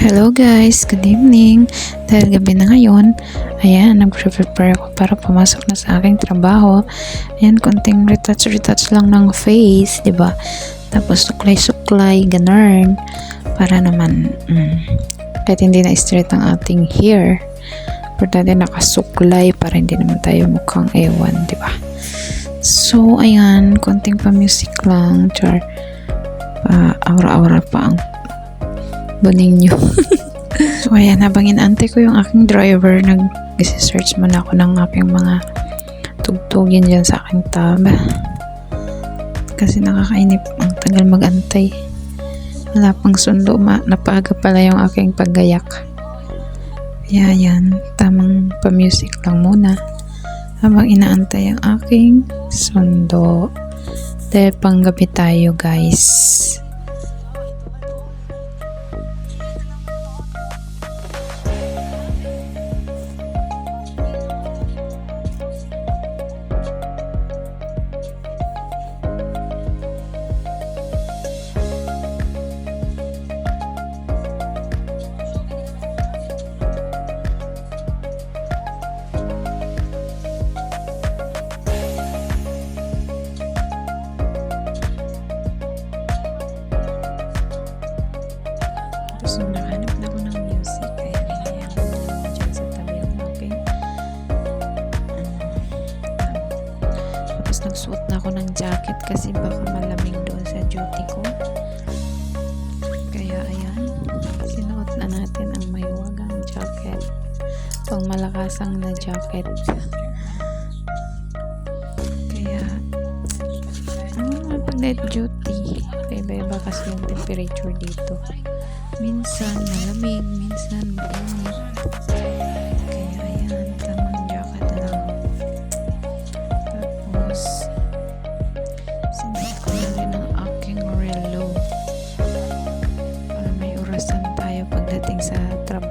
Hello guys, good evening. Dahil gabi na ngayon, ayan, nag-prepare ako para pumasok na sa aking trabaho. Ayan, konting retouch lang ng face, di ba? Tapos suklay-suklay, ganun. Para naman, kahit hindi na straight ang ating hair, importante nakasuklay para hindi naman tayo mukhang ewan, di ba? So, ayan, konting pa-music lang, char. Aura-aura pa ang buning nyo. So ayan, habang inaantay ko yung aking driver, nag-search muna ako ng aking mga tugtugin dyan sa aking tab, kasi nakakainip, ang tagal mag-antay, wala pang sundo, napaga pala yung aking paggayak. Kaya yan, tamang pa-music lang muna habang inaantay ang aking sundo, dahil panggabi tayo guys. So, nakahanap na ako ng music. Kaya hinayang ko na ako dyan sa tabi ang aking tapos nagsuot na ako ng jacket kasi baka malamig doon sa duty ko. Kaya ayan, sinuot na natin ang mahiwagang jacket, pang malakasang na jacket. Kaya pag night duty, iba-iba kasi yung temperature dito. Minsan malamig, minsan mainit. Kaya ayan, tamang jacket lang. Tapos sinit ko na rin ang aking relo para may orasan tayo pagdating sa trabaho.